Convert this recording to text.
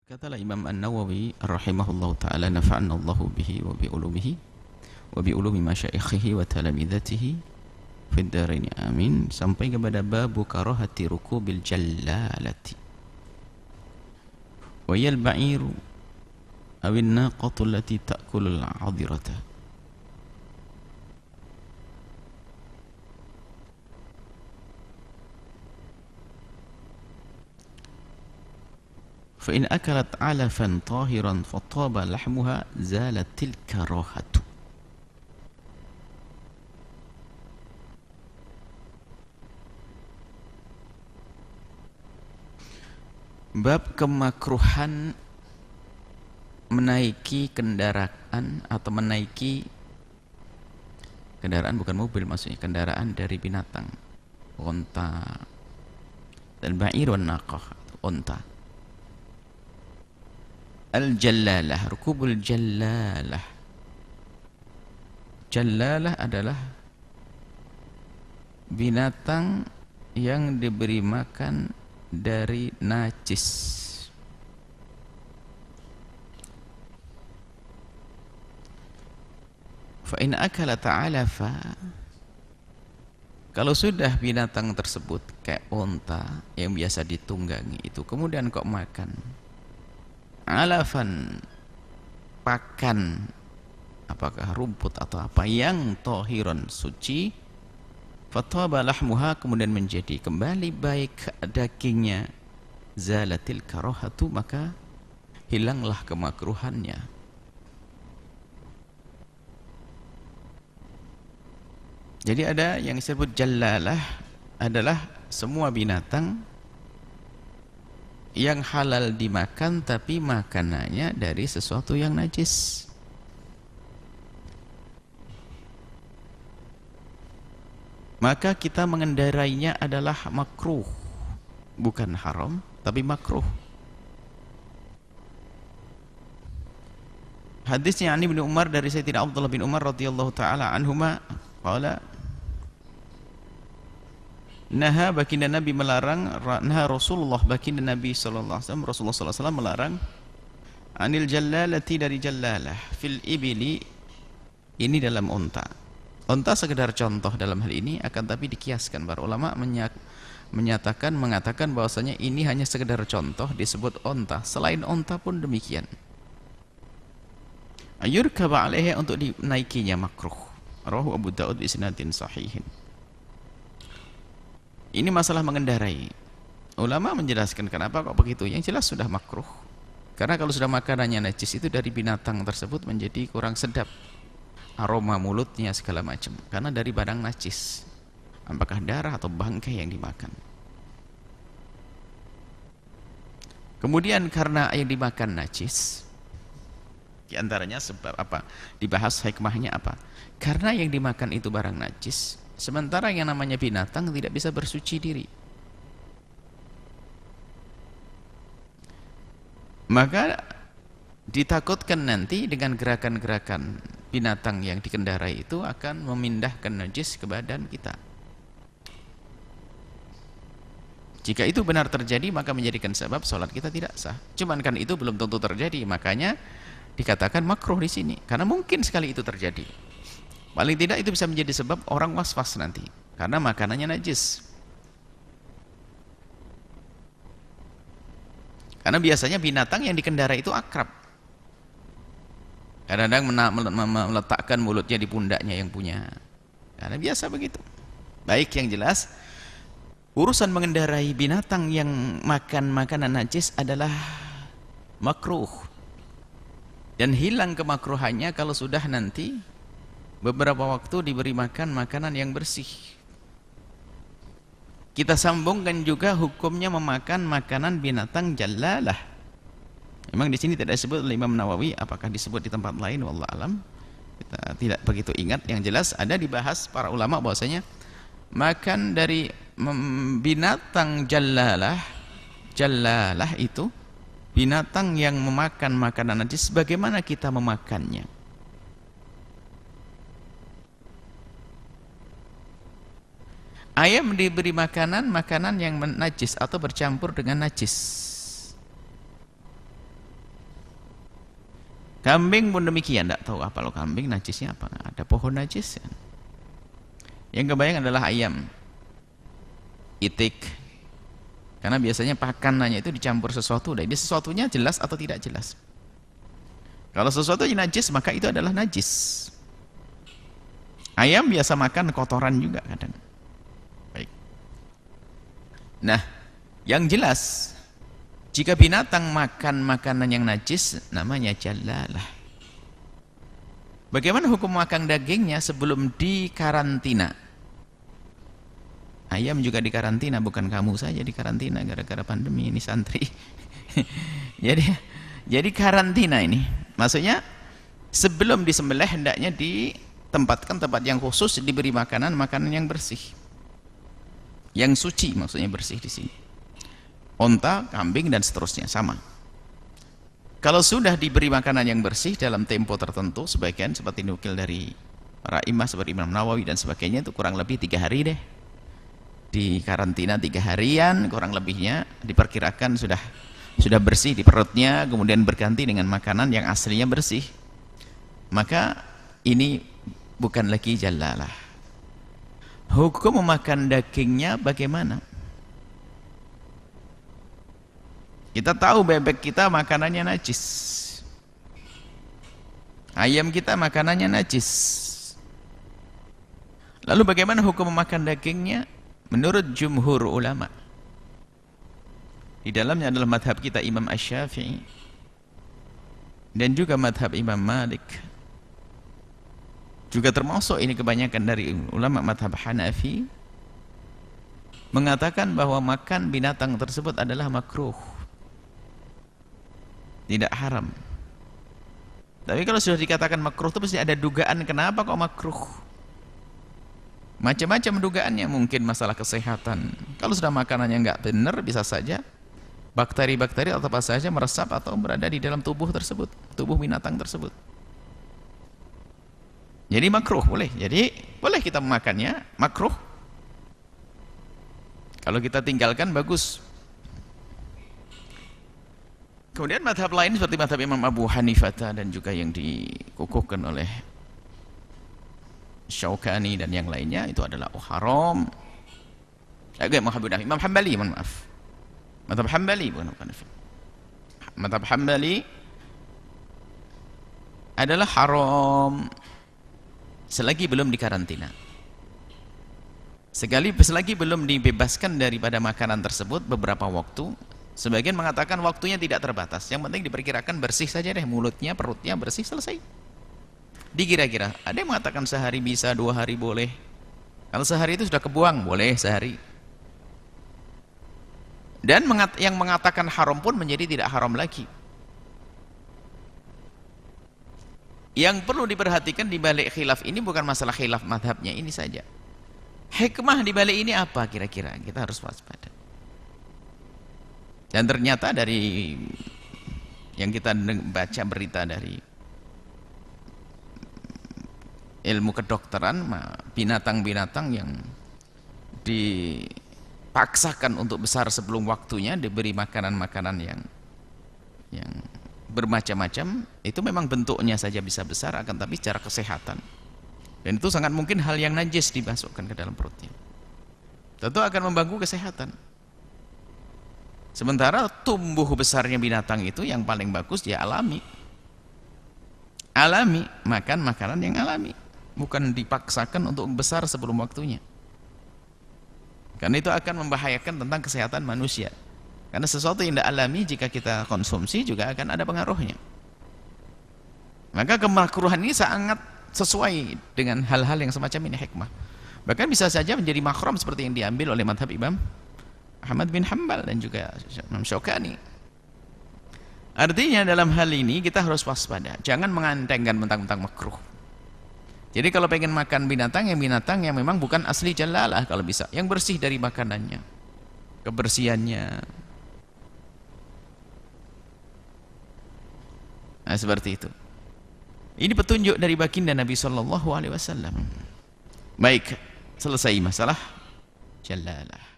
Katalah Imam An-Nawawi rahimahullahu taala, nafa'ana Allahu bihi wa bi ulumihi wa bi ulumi masyaikhihi wa talamidatihi fid dharain amin, sampai kepada babu karahati rukubil jallalati wa yal ba'iru awin naqatu allati ta'kulul 'adirata. فإن أكلت علفا طاهرا فطاب لحمها زالت تلك الكراهة. Bab kemakruhan menaiki kendaraan atau menaiki kendaraan, bukan mobil maksudnya, kendaraan dari binatang, onta dan ba'ir wan naqah, onta. Al-jallalah, rukubul jallalah. Jallalah adalah binatang yang diberi makan dari najis. Fa in akala ta'alafa, kalau sudah binatang tersebut kayak onta yang biasa ditunggangi itu, kemudian kok makan alafan, pakan, apakah rumput atau apa yang tohiron, suci, fataba lahmuha, kemudian menjadi kembali baik dagingnya, zalatil karahatu, maka hilanglah kemakruhannya. Jadi ada yang disebut jallalah, adalah semua binatang yang halal dimakan tapi makanannya dari sesuatu yang najis. Maka kita mengendarainya adalah makruh, bukan haram tapi makruh. Hadisnya Ibnu Umar dari Sayyidina Abdullah bin Umar radhiyallahu taala anhuma qala, naha, baginda Nabi melarang, naha Rasulullah, baginda Nabi sallallahu alaihi wasallam, Rasulullah sallallahu alaihi wasallam melarang, anil jallalati, dari jallalah, fil ibili, ini dalam unta. Unta sekedar contoh dalam hal ini, akan tapi dikiaskan. Para ulama mengatakan bahwasanya ini hanya sekedar contoh, disebut unta. Selain unta pun demikian. Ayurkaba alaihi, untuk dinaikinya makruh. Rawahu Abu Daud bi isnadin sahihin. Ini masalah mengendarai. Ulama menjelaskan kenapa kok begitu. Yang jelas sudah makruh. Karena kalau sudah makanannya najis, itu dari binatang tersebut menjadi kurang sedap, aroma mulutnya segala macam, karena dari barang najis, apakah darah atau bangkai yang dimakan. Kemudian karena yang dimakan najis, diantaranya sebab apa? Dibahas hikmahnya apa? Karena yang dimakan itu barang najis, sementara yang namanya binatang tidak bisa bersuci diri, maka ditakutkan nanti dengan gerakan-gerakan binatang yang dikendarai itu akan memindahkan najis ke badan kita. Jika itu benar terjadi, maka menjadikan sebab sholat kita tidak sah. Cuman kan itu belum tentu terjadi, makanya dikatakan makruh di sini, karena mungkin sekali itu terjadi. Paling tidak itu bisa menjadi sebab orang was-was nanti, karena makanannya najis. Karena biasanya binatang yang dikendarai itu akrab. Kadang-kadang meletakkan mulutnya di pundaknya yang punya. Karena biasa begitu. Baik, yang jelas, urusan mengendarai binatang yang makan makanan najis adalah makruh. Dan hilang kemakruhannya kalau sudah nanti beberapa waktu diberi makan makanan yang bersih. Kita sambungkan juga hukumnya memakan makanan binatang jallalah. Memang di sini tidak disebut oleh Imam Nawawi, apakah disebut di tempat lain, wallah alam, kita tidak begitu ingat. Yang jelas ada dibahas para ulama bahwasanya makan dari binatang jallalah, jallalah itu binatang yang memakan makanan najis. Bagaimana kita memakannya? Ayam diberi makanan yang najis atau bercampur dengan najis. Kambing pun demikian, tidak tahu apa lo kambing najisnya apa, ada pohon najis. Yang kebayang adalah ayam, itik, karena biasanya pakanannya itu dicampur sesuatu, dan ini sesuatunya jelas atau tidak jelas. Kalau sesuatu yang najis maka itu adalah najis. Ayam biasa makan kotoran juga kadang. Baik. Nah, yang jelas jika binatang makan makanan yang najis, namanya jalalah. Bagaimana hukum makan dagingnya sebelum dikarantina? Ayam juga dikarantina, bukan kamu saja dikarantina gara-gara pandemi ini santri. jadi karantina ini. Maksudnya sebelum disembelih hendaknya ditempatkan tempat yang khusus, diberi makanan yang bersih. Yang suci maksudnya bersih di sini. Onta, kambing dan seterusnya sama. Kalau sudah diberi makanan yang bersih dalam tempo tertentu, sebagian seperti nukil dari para imam seperti Imam Nawawi dan sebagainya, itu kurang lebih 3 hari deh. Di karantina 3 harian, kurang lebihnya diperkirakan sudah bersih di perutnya, kemudian berganti dengan makanan yang aslinya bersih. Maka ini bukan lagi jalalah. Hukum memakan dagingnya bagaimana? Kita tahu bebek kita makanannya najis, ayam kita makanannya najis. Lalu bagaimana hukum memakan dagingnya? Menurut jumhur ulama, di dalamnya adalah madhab kita Imam Asy-Syafi'i dan juga madhab Imam Malik, juga termasuk ini kebanyakan dari ulama madhab Hanafi, mengatakan bahwa makan binatang tersebut adalah makruh, tidak haram. Tapi kalau sudah dikatakan makruh itu pasti ada dugaan kenapa kok makruh. Macam-macam dugaannya, mungkin masalah kesehatan. Kalau sudah makanannya nggak benar, bisa saja bakteri-bakteri atau apa saja meresap atau berada di dalam tubuh tersebut, tubuh binatang tersebut. Jadi makruh boleh. Jadi boleh kita memakannya, makruh. Kalau kita tinggalkan bagus. Kemudian madhab lain seperti madhab Imam Abu Hanifah dan juga yang dikukuhkan oleh Syaukani dan yang lainnya, itu adalah haram. Imam Hambali, mohon maaf. Madhab Hambali bukan Hanafi. Madhab Hambali adalah haram selagi belum dikarantina. Selagi belum dibebaskan daripada makanan tersebut beberapa waktu. Sebagian mengatakan waktunya tidak terbatas, yang penting diperkirakan bersih saja deh, mulutnya, perutnya bersih, selesai. Dikira-kira, ada yang mengatakan sehari bisa, 2 hari boleh. Kalau sehari itu sudah kebuang, boleh sehari. Dan yang mengatakan haram pun menjadi tidak haram lagi. Yang perlu diperhatikan di balik khilaf ini bukan masalah khilaf madhabnya ini saja. Hikmah di balik ini apa kira-kira? Kita harus waspada. Dan ternyata dari yang kita baca berita dari ilmu kedokteran, binatang-binatang yang dipaksakan untuk besar sebelum waktunya, diberi makanan-makanan yang bermacam-macam, itu memang bentuknya saja bisa besar, akan tapi secara kesehatan, dan itu sangat mungkin hal yang najis dimasukkan ke dalam perutnya, tentu akan mengganggu kesehatan. Sementara tumbuh besarnya binatang itu yang paling bagus dia alami, makan makanan yang alami, bukan dipaksakan untuk besar sebelum waktunya, karena itu akan membahayakan tentang kesehatan manusia. Karena sesuatu yang tidak alami jika kita konsumsi juga akan ada pengaruhnya. Maka kemakruhan ini sangat sesuai dengan hal-hal yang semacam ini, hikmah. Bahkan bisa saja menjadi mahram seperti yang diambil oleh madhab Imam Ahmad bin Hanbal dan juga Imam Syaukani. Artinya dalam hal ini kita harus waspada, jangan mengantengkan mentang-mentang makruh. Jadi kalau pengen makan binatang yang memang bukan asli jalalah kalau bisa, yang bersih dari makanannya, kebersihannya. Nah, seperti itu. Ini petunjuk dari baginda Nabi SAW. Baik, selesai masalah jalalah.